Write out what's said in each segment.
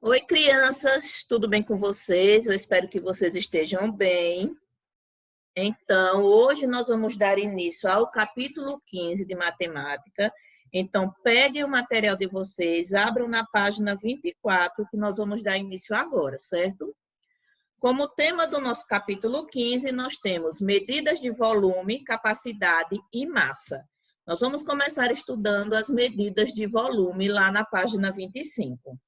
Oi, crianças, tudo bem com vocês? Eu espero que vocês estejam bem. Então, hoje nós vamos dar início ao capítulo 15 de matemática. Então, peguem o material de vocês, abram na página 24, que nós vamos dar início agora, certo? Como tema do nosso capítulo 15, nós temos medidas de volume, capacidade e massa. Nós vamos começar estudando as medidas de volume lá na página 25.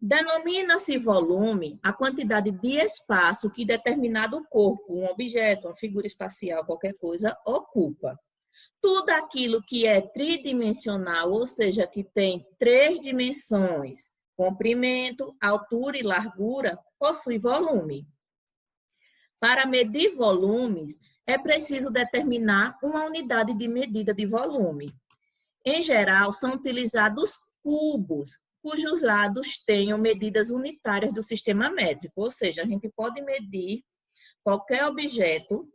Denomina-se volume a quantidade de espaço que determinado corpo, um objeto, uma figura espacial, qualquer coisa, ocupa. Tudo aquilo que é tridimensional, ou seja, que tem três dimensões, comprimento, altura e largura, possui volume. Para medir volumes, é preciso determinar uma unidade de medida de volume. Em geral, são utilizados cubos, cujos lados tenham medidas unitárias do sistema métrico, ou seja, a gente pode medir qualquer objeto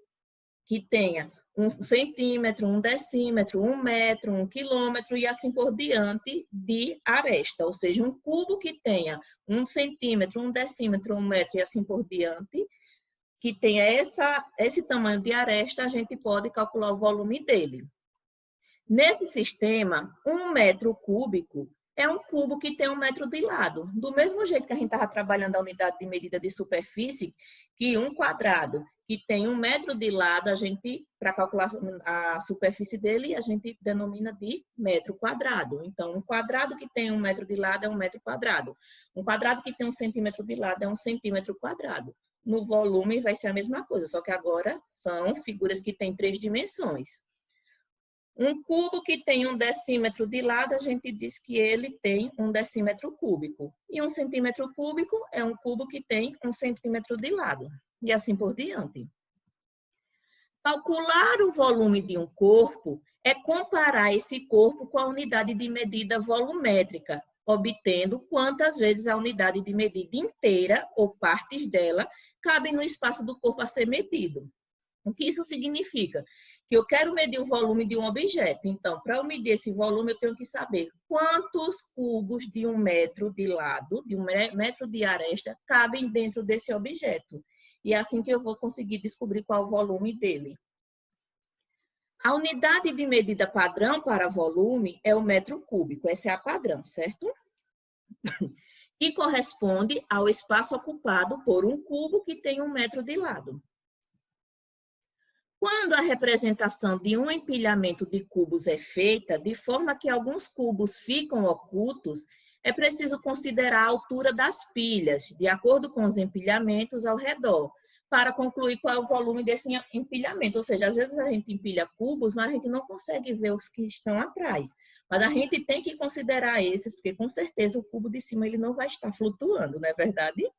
que tenha 1 centímetro, 1 decímetro, 1 metro, 1 quilômetro e assim por diante de aresta, ou seja, um cubo que tenha 1 centímetro, 1 decímetro, 1 metro e assim por diante, que tenha esse tamanho de aresta, a gente pode calcular o volume dele. Nesse sistema, 1 metro cúbico é um cubo que tem 1 metro de lado. Do mesmo jeito que a gente estava trabalhando a unidade de medida de superfície, que um quadrado que tem 1 metro de lado, a gente, para calcular a superfície dele, a gente denomina de metro quadrado. Então, um quadrado que tem 1 metro de lado é 1 metro quadrado. Um quadrado que tem 1 centímetro de lado é 1 centímetro quadrado. No volume vai ser a mesma coisa, só que agora são figuras que têm 3 dimensões. Um cubo que tem 1 decímetro de lado, a gente diz que ele tem 1 decímetro cúbico. E 1 centímetro cúbico é um cubo que tem 1 centímetro de lado. E assim por diante. Calcular o volume de um corpo é comparar esse corpo com a unidade de medida volumétrica, obtendo quantas vezes a unidade de medida inteira ou partes dela cabem no espaço do corpo a ser medido. O que isso significa? Que eu quero medir o volume de um objeto. Então, para eu medir esse volume, eu tenho que saber quantos cubos de 1 metro de lado, de 1 metro de aresta, cabem dentro desse objeto. E é assim que eu vou conseguir descobrir qual é o volume dele. A unidade de medida padrão para volume é o metro cúbico. Essa é a padrão, certo? E corresponde ao espaço ocupado por um cubo que tem 1 metro de lado. Quando a representação de um empilhamento de cubos é feita, de forma que alguns cubos ficam ocultos, é preciso considerar a altura das pilhas, de acordo com os empilhamentos ao redor, para concluir qual é o volume desse empilhamento. Ou seja, às vezes a gente empilha cubos, mas a gente não consegue ver os que estão atrás. Mas a gente tem que considerar esses, porque com certeza o cubo de cima ele não vai estar flutuando, não é verdade?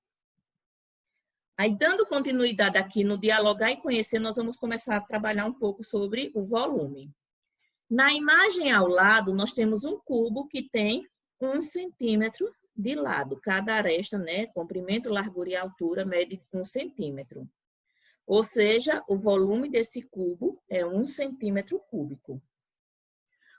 Aí, dando continuidade aqui no dialogar e conhecer, nós vamos começar a trabalhar um pouco sobre o volume. Na imagem ao lado, nós temos um cubo que tem 1 centímetro de lado. Cada aresta, né, comprimento, largura e altura, mede 1 centímetro. Ou seja, o volume desse cubo é 1 centímetro cúbico.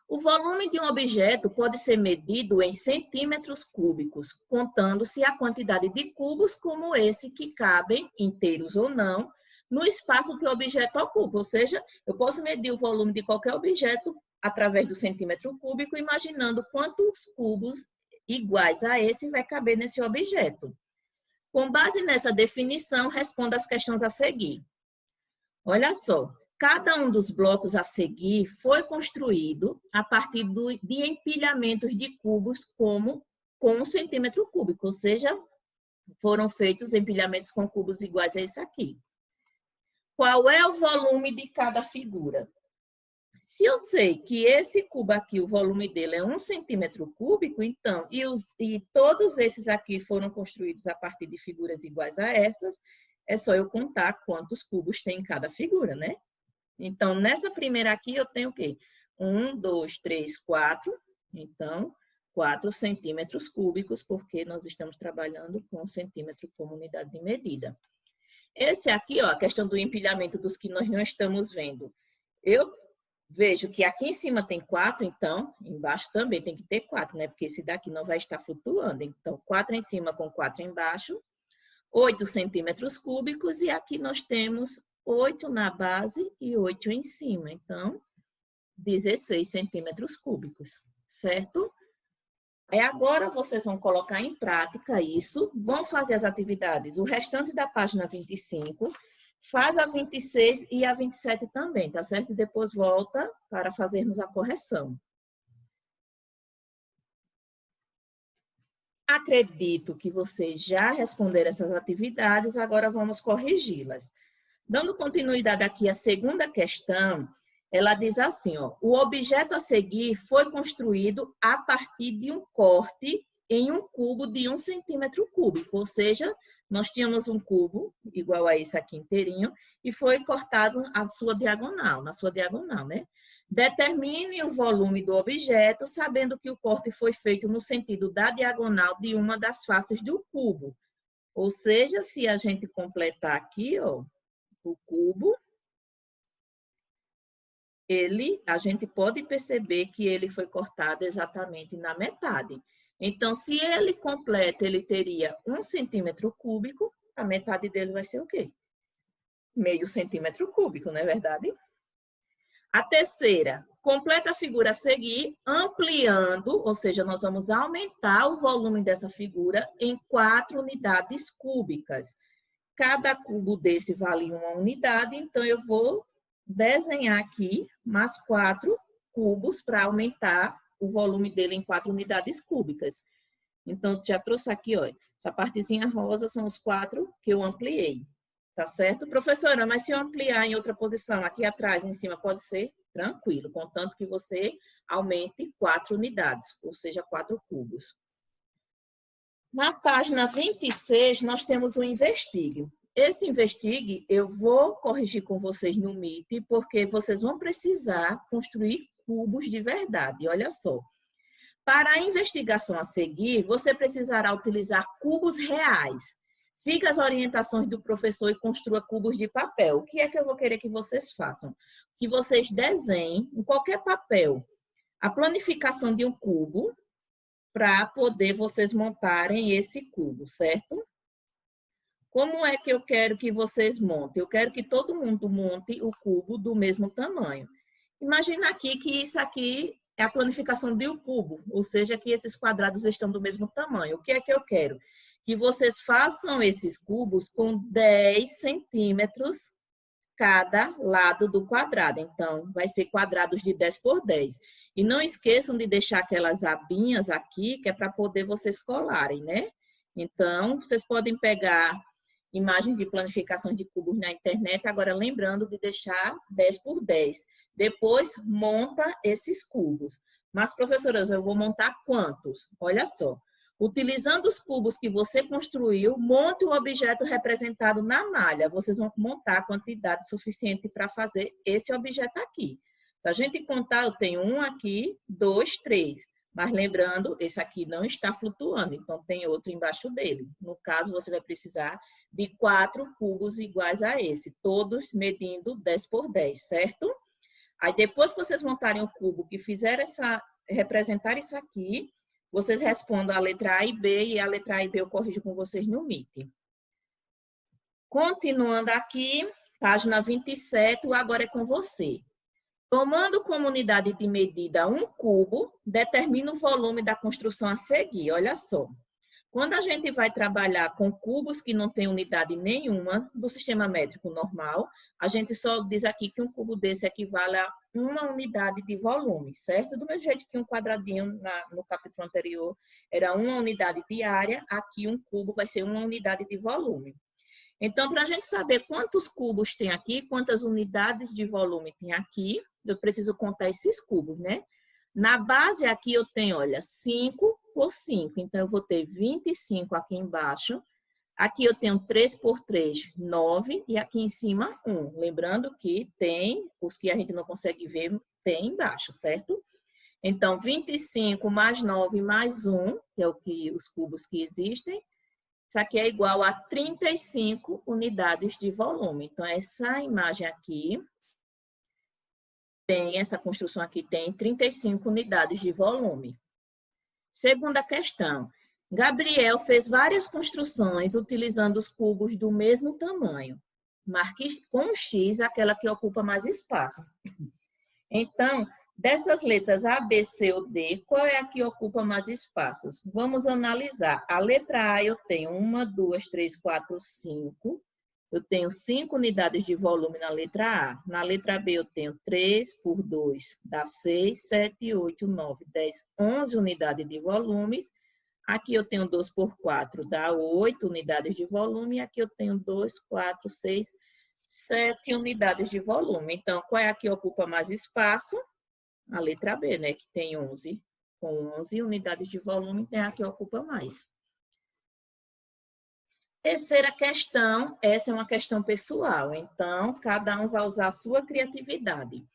O volume de um objeto pode ser medido em centímetros cúbicos, contando-se a quantidade de cubos como esse que cabem, inteiros ou não, no espaço que o objeto ocupa. Ou seja, eu posso medir o volume de qualquer objeto através do centímetro cúbico, imaginando quantos cubos iguais a esse vai caber nesse objeto. Com base nessa definição, responda as questões a seguir. Olha só. Cada um dos blocos a seguir foi construído a partir de empilhamentos de cubos com 1 centímetro cúbico, ou seja, foram feitos empilhamentos com cubos iguais a esse aqui. Qual é o volume de cada figura? Se eu sei que esse cubo aqui, o volume dele é 1 centímetro cúbico, então, e todos esses aqui foram construídos a partir de figuras iguais a essas, é só eu contar quantos cubos tem em cada figura, né? Então, nessa primeira aqui, eu tenho o quê? 1, 2, 3, 4. Então, 4 centímetros cúbicos, porque nós estamos trabalhando com centímetro como unidade de medida. Esse aqui, ó, a questão do empilhamento dos que nós não estamos vendo. Eu Vejo que aqui em cima tem 4, então embaixo também tem que ter 4, né? Porque esse daqui não vai estar flutuando. Então, 4 em cima com 4 embaixo, 8 centímetros cúbicos, e aqui nós temos 8 na base e 8 em cima. Então, 16 centímetros cúbicos, certo? Agora vocês vão colocar em prática isso, vão fazer as atividades, o restante da página 25, faz a 26 e a 27 também, tá certo? E depois volta para fazermos a correção. Acredito que vocês já responderam essas atividades, agora vamos corrigi-las. Dando continuidade aqui à segunda questão, ela diz assim, ó, o objeto a seguir foi construído a partir de um corte em um cubo de 1 centímetro cúbico, ou seja, nós tínhamos um cubo igual a esse aqui inteirinho e foi cortado na sua diagonal, né? Determine o volume do objeto, sabendo que o corte foi feito no sentido da diagonal de uma das faces do cubo. Ou seja, se a gente completar aqui, ó, o cubo, a gente pode perceber que ele foi cortado exatamente na metade. Então, se ele completo, ele teria 1 centímetro cúbico, a metade dele vai ser o quê? Meio centímetro cúbico, não é verdade? A terceira, completa a figura a seguir, ampliando, ou seja, nós vamos aumentar o volume dessa figura em 4 unidades cúbicas. Cada cubo desse vale 1 unidade, então eu vou desenhar aqui mais 4 cubos para aumentar o volume dele em 4 unidades cúbicas. Então, já trouxe aqui, ó, essa partezinha rosa são os 4 que eu ampliei, tá certo? Professora, mas se eu ampliar em outra posição, aqui atrás, em cima, pode ser? Tranquilo, contanto que você aumente 4 unidades, ou seja, 4 cubos. Na página 26, nós temos o investigue. Esse investigue eu vou corrigir com vocês no Meet, porque vocês vão precisar construir cubos de verdade. Olha só. Para a investigação a seguir, você precisará utilizar cubos reais. Siga as orientações do professor e construa cubos de papel. O que é que eu vou querer que vocês façam? Que vocês desenhem em qualquer papel a planificação de um cubo, para poder vocês montarem esse cubo, certo? Como é que eu quero que vocês montem? Eu quero que todo mundo monte o cubo do mesmo tamanho. Imagina aqui que isso aqui é a planificação de um cubo, ou seja, que esses quadrados estão do mesmo tamanho. O que é que eu quero? Que vocês façam esses cubos com 10 centímetros cada lado do quadrado. Então, vai ser quadrados de 10 por 10. E não esqueçam de deixar aquelas abinhas aqui, que é para poder vocês colarem, né? Então, vocês podem pegar imagens de planificação de cubos na internet, agora lembrando de deixar 10 por 10. Depois, monta esses cubos. Mas, professoras, eu vou montar quantos? Olha só. Utilizando os cubos que você construiu, monte o objeto representado na malha. Vocês vão montar a quantidade suficiente para fazer esse objeto aqui. Se a gente contar, eu tenho um aqui, 2, 3. Mas lembrando, esse aqui não está flutuando, então tem outro embaixo dele. No caso, você vai precisar de 4 cubos iguais a esse, todos medindo 10 por 10, certo? Aí depois que vocês montarem o cubo que fizer representar isso aqui, vocês respondam a letra A e B, e a letra A e B eu corrijo com vocês no Meet. Continuando aqui, página 27, agora é com você. Tomando como unidade de medida um cubo, determina o volume da construção a seguir. Olha só. Quando a gente vai trabalhar com cubos que não têm unidade nenhuma do sistema métrico normal, a gente só diz aqui que um cubo desse equivale a 1 unidade de volume, certo? Do mesmo jeito que um quadradinho no capítulo anterior era 1 unidade de área, aqui um cubo vai ser 1 unidade de volume. Então, para a gente saber quantos cubos tem aqui, quantas unidades de volume tem aqui, eu preciso contar esses cubos, né? Na base aqui eu tenho, olha, 5 por 5. Então, eu vou ter 25 aqui embaixo. Aqui eu tenho 3 por 3, 9. E aqui em cima, 1. Lembrando que tem, os que a gente não consegue ver, tem embaixo, certo? Então, 25 mais 9 mais 1, que é os cubos que existem. Isso aqui é igual a 35 unidades de volume. Então, essa imagem aqui essa construção aqui tem 35 unidades de volume. Segunda questão. Gabriel fez várias construções utilizando os cubos do mesmo tamanho. Marque com um X aquela que ocupa mais espaço. Então, dessas letras A, B, C ou D, qual é a que ocupa mais espaços? Vamos analisar. A letra A eu tenho 1, 2, 3, 4, 5. Eu tenho 5 unidades de volume na letra A. Na letra B eu tenho 3 por 2, dá 6, 7, 8, 9, 10, 11 unidades de volumes. Aqui eu tenho 2 por 4, dá 8 unidades de volume. E aqui eu tenho 2, 4, 6, 7 unidades de volume. Então, qual é a que ocupa mais espaço? A letra B, né? Que tem 11. Com 11 unidades de volume, tem a que ocupa mais. Terceira questão, essa é uma questão pessoal. Então, cada um vai usar a sua criatividade.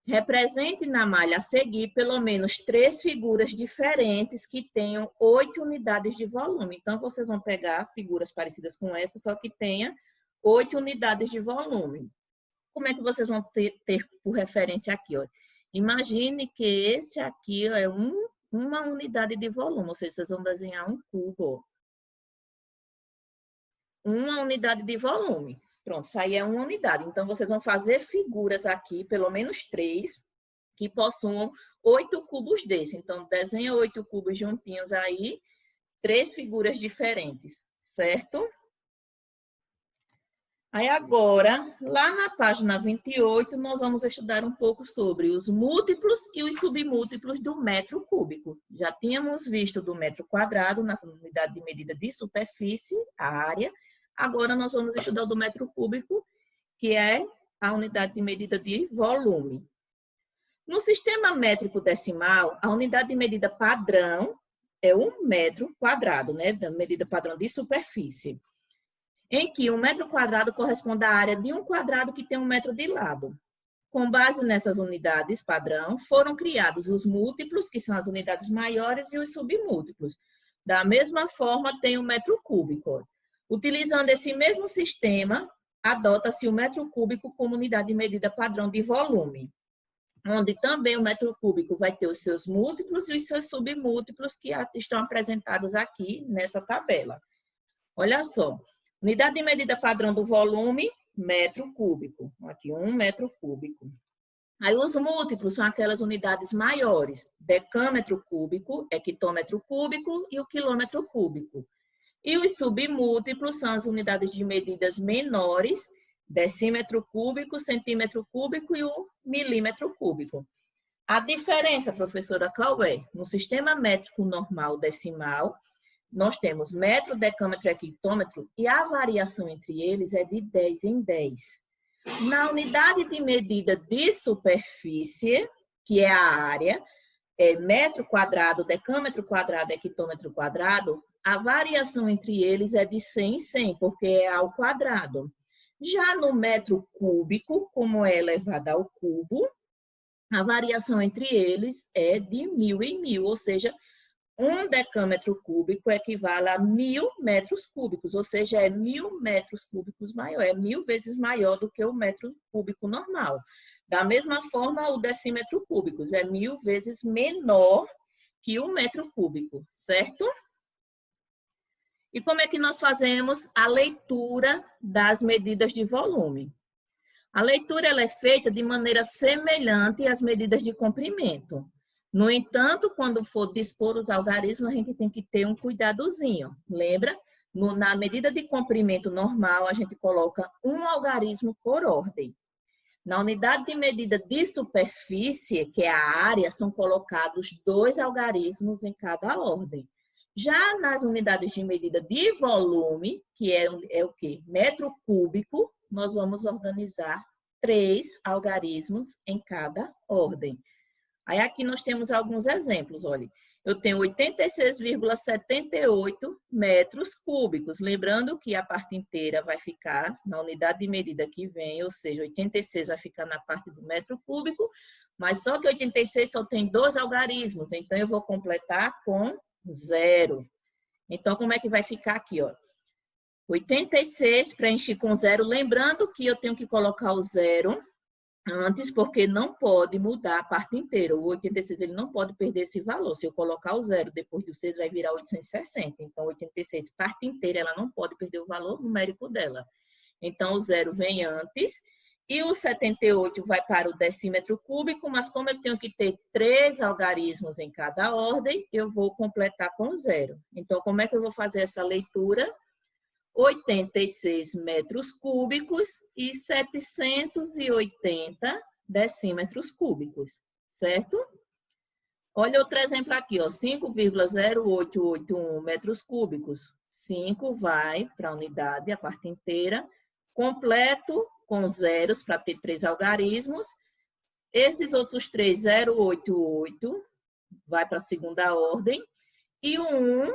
Represente na malha a seguir pelo menos 3 figuras diferentes que tenham 8 unidades de volume. Então, vocês vão pegar figuras parecidas com essa, só que tenha 8 unidades de volume. Como é que vocês vão ter por referência aqui? Ó? Imagine que esse aqui é uma unidade de volume, ou seja, vocês vão desenhar um cubo. Ó. Uma unidade de volume. Pronto, isso aí é uma unidade. Então, vocês vão fazer figuras aqui, pelo menos 3, que possuam 8 cubos desse. Então, desenha 8 cubos juntinhos aí, 3 figuras diferentes, certo? Aí agora, lá na página 28, nós vamos estudar um pouco sobre os múltiplos e os submúltiplos do metro cúbico. Já tínhamos visto do metro quadrado, na unidade de medida de superfície, a área. Agora nós vamos estudar o do metro cúbico, que é a unidade de medida de volume. No sistema métrico decimal, a unidade de medida padrão é 1 metro quadrado, né? Da medida padrão de superfície. Em que 1 metro quadrado corresponde à área de um quadrado que tem 1 metro de lado. Com base nessas unidades padrão, foram criados os múltiplos, que são as unidades maiores, e os submúltiplos. Da mesma forma, tem o metro cúbico. Utilizando esse mesmo sistema, adota-se o metro cúbico como unidade de medida padrão de volume, onde também o metro cúbico vai ter os seus múltiplos e os seus submúltiplos que estão apresentados aqui nessa tabela. Olha só. Unidade de medida padrão do volume, metro cúbico. Aqui, 1 metro cúbico. Aí, os múltiplos são aquelas unidades maiores. Decâmetro cúbico, hectômetro cúbico e o quilômetro cúbico. E os submúltiplos são as unidades de medidas menores, decímetro cúbico, centímetro cúbico e o milímetro cúbico. A diferença, professora, qual é? No sistema métrico normal decimal, nós temos metro, decâmetro e hectômetro e a variação entre eles é de 10 em 10. Na unidade de medida de superfície, que é a área, é metro quadrado, decâmetro quadrado, hectômetro quadrado, a variação entre eles é de 100 em 100, porque é ao quadrado. Já no metro cúbico, como é elevado ao cubo, a variação entre eles é de 1000 em 1000, ou seja, 1 decâmetro cúbico equivale a 1000 metros cúbicos, ou seja, é 1000 metros cúbicos maior, é 1000 vezes maior do que o metro cúbico normal. Da mesma forma, o decímetro cúbico é 1000 vezes menor que o metro cúbico, certo? E como é que nós fazemos a leitura das medidas de volume? A leitura ela é feita de maneira semelhante às medidas de comprimento. No entanto, quando for dispor os algarismos, a gente tem que ter um cuidadozinho. Lembra? Na medida de comprimento normal, a gente coloca um algarismo por ordem. Na unidade de medida de superfície, que é a área, são colocados 2 algarismos em cada ordem. Já nas unidades de medida de volume, que é o quê? Metro cúbico, nós vamos organizar 3 algarismos em cada ordem. Aí aqui nós temos alguns exemplos, olha. Eu tenho 86,78 metros cúbicos. Lembrando que a parte inteira vai ficar na unidade de medida que vem, ou seja, 86 vai ficar na parte do metro cúbico, mas só que 86 só tem 2 algarismos, então eu vou completar com 0. Então, como é que vai ficar aqui, ó? 86 preenchi com 0, lembrando que eu tenho que colocar o 0 antes, porque não pode mudar a parte inteira. O 86 ele não pode perder esse valor. Se eu colocar o 0 depois do 6, vai virar 860. Então, 86, parte inteira, ela não pode perder o valor numérico dela. Então, o 0 vem antes. E o 78 vai para o decímetro cúbico, mas como eu tenho que ter 3 algarismos em cada ordem, eu vou completar com 0. Então, como é que eu vou fazer essa leitura? 86 metros cúbicos e 780 decímetros cúbicos, certo? Olha outro exemplo aqui, ó, 5,0881 metros cúbicos. 5 vai para a unidade, a parte inteira, completo com zeros para ter 3 algarismos. Esses outros 3, 088, vai para a segunda ordem. E o 1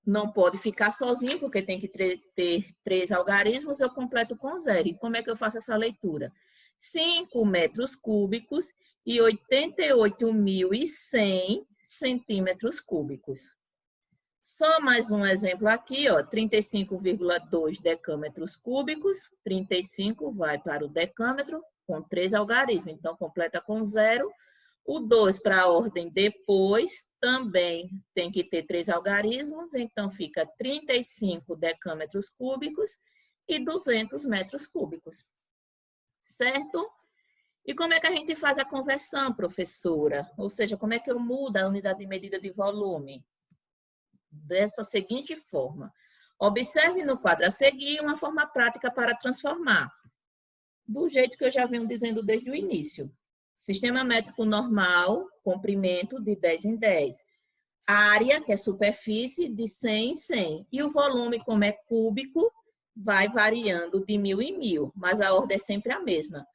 não pode ficar sozinho, porque tem que ter 3 algarismos, eu completo com 0. E como é que eu faço essa leitura? 5 metros cúbicos e 88.100 centímetros cúbicos. Só mais um exemplo aqui, ó, 35,2 decâmetros cúbicos. 35 vai para o decâmetro com 3 algarismos, então completa com 0. O 2 para a ordem depois também tem que ter 3 algarismos, então fica 35 decâmetros cúbicos e 200 metros cúbicos. Certo? E como é que a gente faz a conversão, professora? Ou seja, como é que eu mudo a unidade de medida de volume? Dessa seguinte forma. Observe no quadro a seguir uma forma prática para transformar. Do jeito que eu já venho dizendo desde o início. Sistema métrico normal, comprimento de 10 em 10. Área, que é superfície, de 100 em 100. E o volume, como é cúbico, vai variando de 1000 em 1000, mas a ordem é sempre a mesma.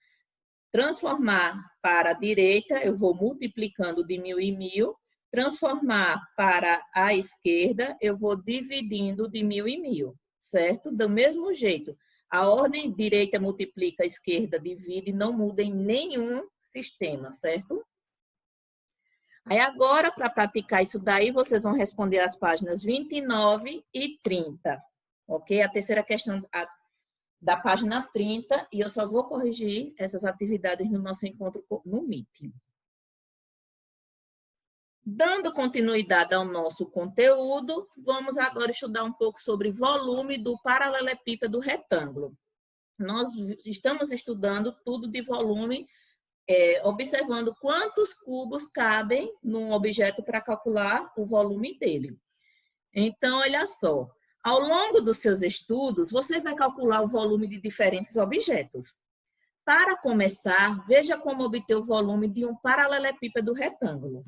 Transformar para a direita, eu vou multiplicando de 1000 em 1000. Transformar para a esquerda, eu vou dividindo de 1000 em 1000, certo? Do mesmo jeito. A ordem direita multiplica, esquerda divide, não muda em nenhum sistema, certo? Aí agora, para praticar isso daí, vocês vão responder as páginas 29 e 30, ok? A terceira questão da página 30, e eu só vou corrigir essas atividades no nosso encontro no Meeting. Dando continuidade ao nosso conteúdo, vamos agora estudar um pouco sobre volume do paralelepípedo retângulo. Nós estamos estudando tudo de volume, observando quantos cubos cabem num objeto para calcular o volume dele. Então, olha só, ao longo dos seus estudos, você vai calcular o volume de diferentes objetos. Para começar, veja como obter o volume de um paralelepípedo retângulo.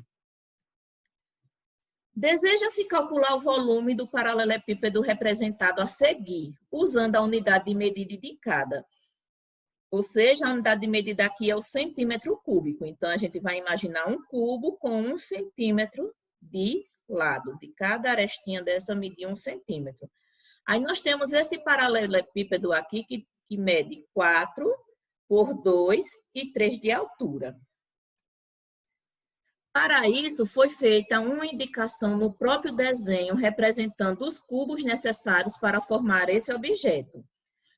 Deseja-se calcular o volume do paralelepípedo representado a seguir, usando a unidade de medida indicada. Ou seja, a unidade de medida aqui é o centímetro cúbico. Então, a gente vai imaginar um cubo com 1 centímetro de lado. De cada arestinha dessa, medir 1 centímetro. Aí, nós temos esse paralelepípedo aqui, que mede 4 por 2 e 3 de altura. Para isso, foi feita uma indicação no próprio desenho representando os cubos necessários para formar esse objeto.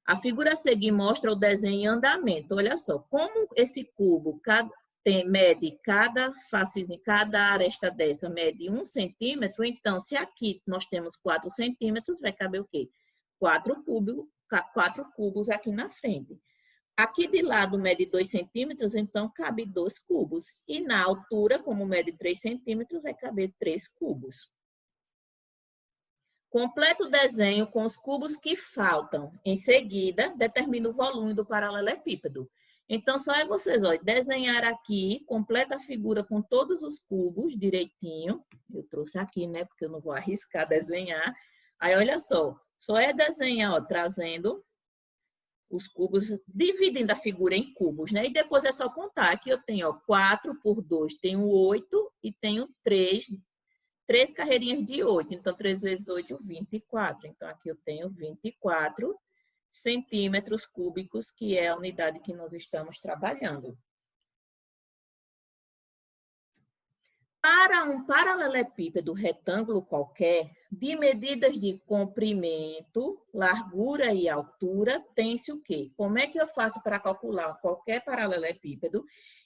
A figura a seguir mostra o desenho em andamento. Olha só, como esse cubo mede cada facezinha, cada aresta dessa mede 1 centímetro, então, se aqui nós temos 4 centímetros, vai caber o quê? 4 cubos aqui na frente. Aqui de lado mede 2 centímetros, então cabe 2 cubos. E na altura, como mede 3 centímetros, vai caber 3 cubos. Completa o desenho com os cubos que faltam. Em seguida, determina o volume do paralelepípedo. Então, só é vocês, ó, desenhar aqui, completa a figura com todos os cubos direitinho. Eu trouxe aqui, né, porque eu não vou arriscar desenhar. Aí, olha só é desenhar, ó, trazendo os cubos, dividindo a figura em cubos, né? E depois é só contar. Aqui eu tenho, ó, 4 por 2, tenho 8 e tenho 3 carreirinhas de 8. Então, 3 vezes 8, 24. Então, aqui eu tenho 24 centímetros cúbicos, que é a unidade que nós estamos trabalhando. Para um paralelepípedo retângulo qualquer, de medidas de comprimento, largura e altura, tem-se o quê? Como é que eu faço para calcular qualquer paralelepípedo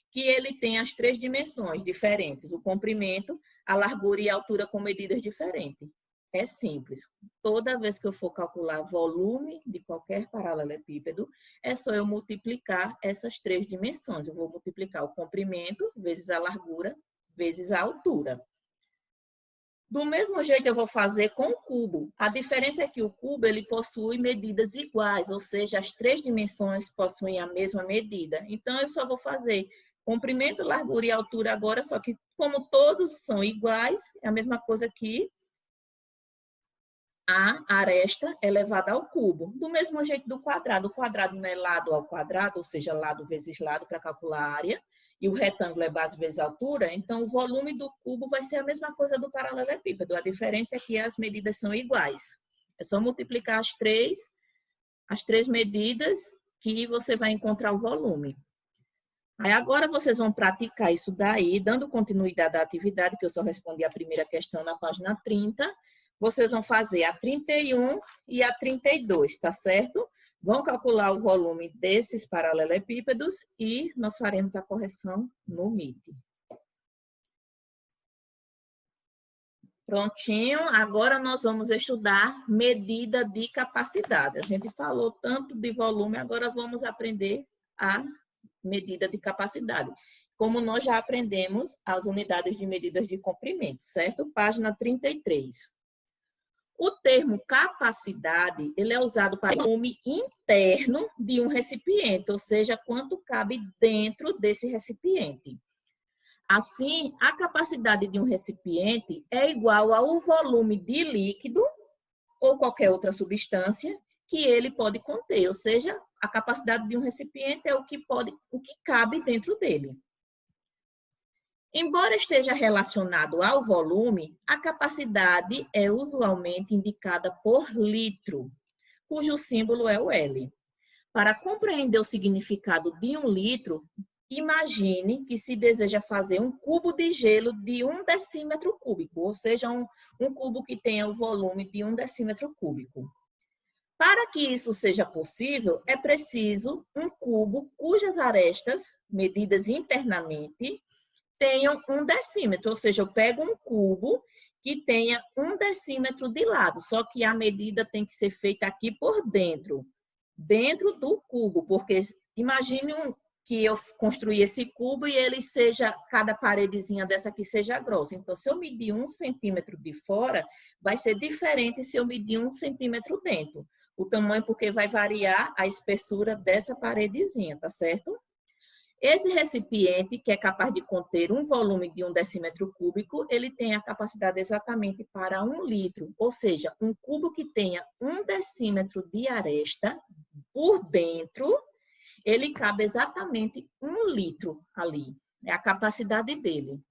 que ele tem as três dimensões diferentes, o comprimento, a largura e a altura com medidas diferentes? É simples. Toda vez que eu for calcular volume de qualquer paralelepípedo, é só eu multiplicar essas três dimensões. Eu vou multiplicar o comprimento vezes a largura vezes a altura. Do mesmo jeito eu vou fazer com o cubo. A diferença é que o cubo ele possui medidas iguais, ou seja, as três dimensões possuem a mesma medida. Então eu só vou fazer comprimento, largura e altura agora, só que como todos são iguais, é a mesma coisa que a aresta elevada ao cubo. Do mesmo jeito do quadrado. O quadrado não é lado ao quadrado, ou seja, lado vezes lado para calcular a área. E o retângulo é base vezes altura. Então, o volume do cubo vai ser a mesma coisa do paralelepípedo. A diferença é que as medidas são iguais. É só multiplicar as três medidas que você vai encontrar o volume. Aí agora vocês vão praticar isso daí, dando continuidade à atividade, que eu só respondi a primeira questão na página 30. Vocês vão fazer a 31 e a 32, tá certo? Vão calcular o volume desses paralelepípedos e nós faremos a correção no MIT. Prontinho, agora nós vamos estudar medida de capacidade. A gente falou tanto de volume, agora vamos aprender a medida de capacidade. Como nós já aprendemos as unidades de medidas de comprimento, certo? Página 33. O termo capacidade, ele é usado para o volume interno de um recipiente, ou seja, quanto cabe dentro desse recipiente. Assim, a capacidade de um recipiente é igual ao volume de líquido ou qualquer outra substância que ele pode conter, ou seja, a capacidade de um recipiente é o que cabe dentro dele. Embora esteja relacionado ao volume, a capacidade é usualmente indicada por litro, cujo símbolo é o L. Para compreender o significado de 1 litro, imagine que se deseja fazer um cubo de gelo de 1 decímetro cúbico, ou seja, um cubo que tenha o volume de 1 decímetro cúbico. Para que isso seja possível, é preciso um cubo cujas arestas, medidas internamente, tenham 1 decímetro, ou seja, eu pego um cubo que tenha 1 decímetro de lado, só que a medida tem que ser feita aqui por dentro do cubo, porque imagine que eu construí esse cubo e ele seja, cada paredezinha dessa aqui seja grossa. Então, se eu medir 1 centímetro de fora, vai ser diferente se eu medir 1 centímetro dentro. O tamanho, porque vai variar a espessura dessa paredezinha, tá certo? Esse recipiente, que é capaz de conter um volume de 1 decímetro cúbico, ele tem a capacidade exatamente para 1 litro, ou seja, um cubo que tenha 1 decímetro de aresta por dentro, ele cabe exatamente 1 litro ali, é a capacidade dele.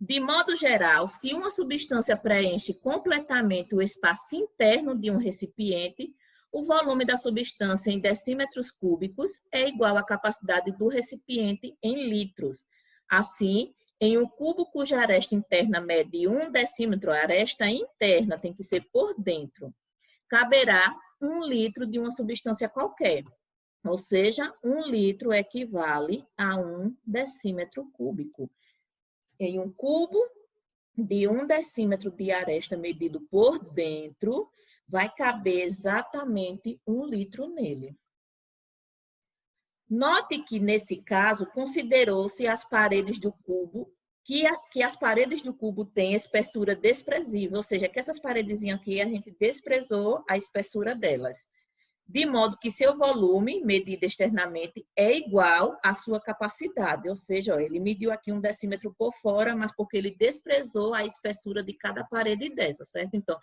De modo geral, se uma substância preenche completamente o espaço interno de um recipiente, o volume da substância em decímetros cúbicos é igual à capacidade do recipiente em litros. Assim, em um cubo cuja aresta interna mede 1 decímetro, a aresta interna tem que ser por dentro, caberá 1 litro de uma substância qualquer. Ou seja, 1 litro equivale a 1 decímetro cúbico. Em um cubo de 1 decímetro de aresta medido por dentro, vai caber exatamente 1 litro nele. Note que, nesse caso, considerou-se as paredes do cubo, que as paredes do cubo têm espessura desprezível, ou seja, que essas paredezinhas aqui, a gente desprezou a espessura delas. De modo que seu volume, medido externamente, é igual à sua capacidade. Ou seja, ó, ele mediu aqui 1 decímetro por fora, mas porque ele desprezou a espessura de cada parede dessa, certo? Então,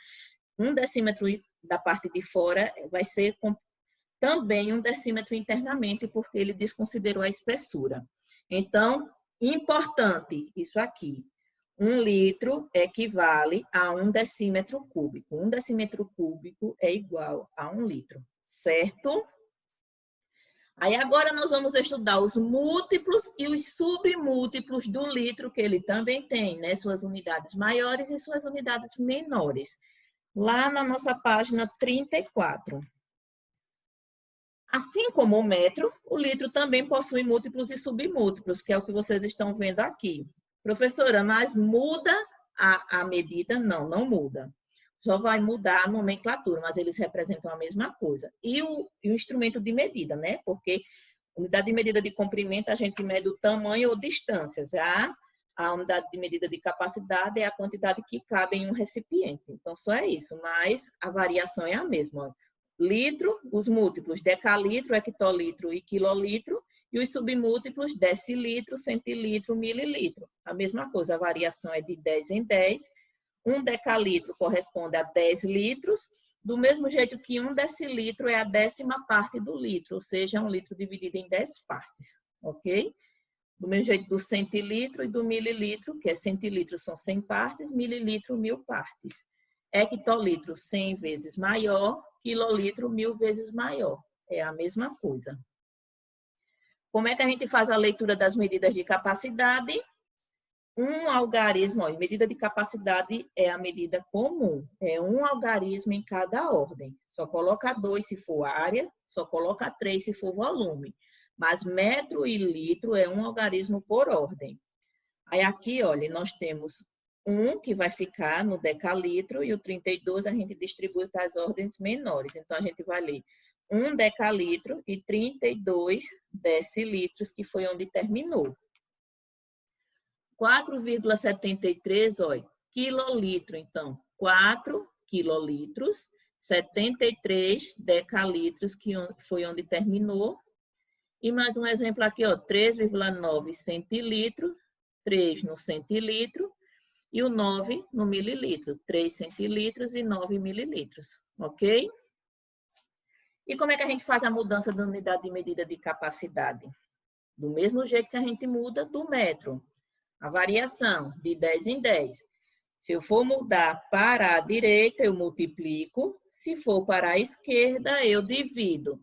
1 decímetro da parte de fora vai ser também 1 decímetro internamente, porque ele desconsiderou a espessura. Então, importante isso aqui. 1 litro equivale a 1 decímetro cúbico. 1 decímetro cúbico é igual a 1 litro. Certo? Aí agora nós vamos estudar os múltiplos e os submúltiplos do litro, que ele também tem, né? Suas unidades maiores e suas unidades menores. Lá na nossa página 34. Assim como o metro, o litro também possui múltiplos e submúltiplos, que é o que vocês estão vendo aqui. Professora, mas muda a medida? Não, não muda. Só vai mudar a nomenclatura, mas eles representam a mesma coisa. E o instrumento de medida, né? Porque unidade de medida de comprimento, a gente mede o tamanho ou distâncias. A unidade de medida de capacidade é a quantidade que cabe em um recipiente. Então, só é isso, mas a variação é a mesma. Litro, os múltiplos decalitro, hectolitro e quilolitro, e os submúltiplos decilitro, centilitro, mililitro. A mesma coisa, a variação é de 10 em 10. Um decalitro corresponde a 10 litros, do mesmo jeito que um decilitro é a 10ª parte do litro, ou seja, um litro dividido em 10 partes, ok? Do mesmo jeito do centilitro e do mililitro, que é centilitro são 100 partes, mililitro 1000 partes. Hectolitro 100 vezes maior, quilolitro 1000 vezes maior. É a mesma coisa. Como é que a gente faz a leitura das medidas de capacidade? Um algarismo, ó, medida de capacidade é a medida comum, é um algarismo em cada ordem. Só coloca 2 se for área, só coloca 3 se for volume. Mas metro e litro é um algarismo por ordem. Aí aqui, olha, nós temos um que vai ficar no decalitro e o 32 a gente distribui para as ordens menores. Então, a gente vai ler 1 decalitro e 32 decilitros, que foi onde terminou. 4,73, olha, quilolitro, então, 4 quilolitros, 73 decalitros, que foi onde terminou. E mais um exemplo aqui, ó, 3,9 centilitro, 3 no centilitro, e o 9 no mililitro, 3 centilitros e 9 mililitros, ok? E como é que a gente faz a mudança da unidade de medida de capacidade? Do mesmo jeito que a gente muda do metro. A variação de 10 em 10. Se eu for mudar para a direita, eu multiplico. Se for para a esquerda, eu divido.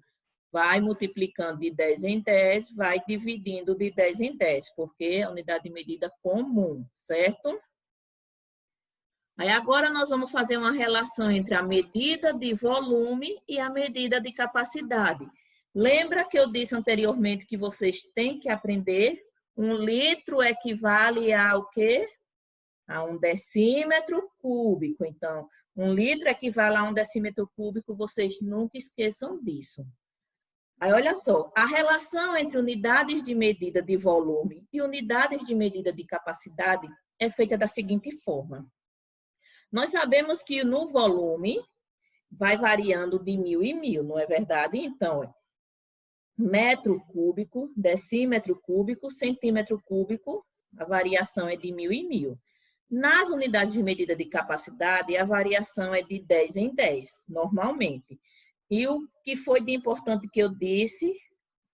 Vai multiplicando de 10 em 10, vai dividindo de 10 em 10, porque é a unidade de medida comum, certo? Aí agora nós vamos fazer uma relação entre a medida de volume e a medida de capacidade. Lembra que eu disse anteriormente que vocês têm que aprender? 1 litro equivale a o quê? A 1 decímetro cúbico. Então, 1 litro equivale a 1 decímetro cúbico, vocês nunca esqueçam disso. Aí, olha só, a relação entre unidades de medida de volume e unidades de medida de capacidade é feita da seguinte forma. Nós sabemos que no volume vai variando de 1000 em 1000, não é verdade? Então, metro cúbico, decímetro cúbico, centímetro cúbico, a variação é de 1000 em 1000. Nas unidades de medida de capacidade, a variação é de 10 em 10, normalmente. E o que foi de importante que eu disse,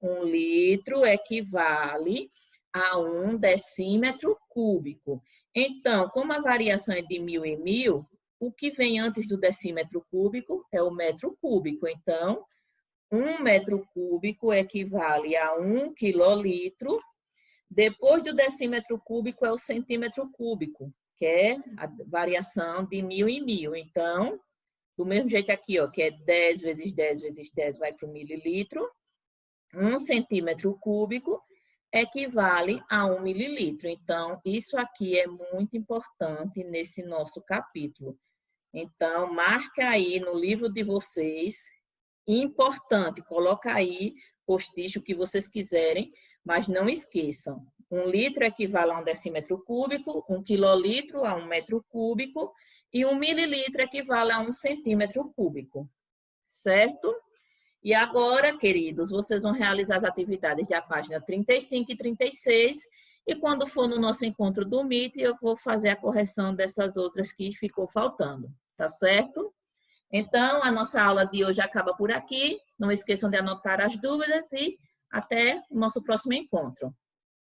1 litro equivale a 1 decímetro cúbico. Então, como a variação é de 1000 em 1000, o que vem antes do decímetro cúbico é o metro cúbico. Então, 1 metro cúbico equivale a 1 quilolitro. Depois do decímetro cúbico é o centímetro cúbico, que é a variação de 1000 em 1000. Então, do mesmo jeito aqui, ó, que é 10 vezes 10 vezes 10 vai para o mililitro. 1 centímetro cúbico equivale a 1 mililitro. Então, isso aqui é muito importante nesse nosso capítulo. Então, marca aí no livro de vocês. Importante, coloca aí post-it o que vocês quiserem, mas não esqueçam. 1 litro equivale a 1 decímetro cúbico, 1 quilolitro a 1 metro cúbico e 1 mililitro equivale a 1 centímetro cúbico, certo? E agora, queridos, vocês vão realizar as atividades da página 35 e 36 e quando for no nosso encontro do Meet, eu vou fazer a correção dessas outras que ficou faltando, tá certo? Então, a nossa aula de hoje acaba por aqui. Não esqueçam de anotar as dúvidas e até o nosso próximo encontro.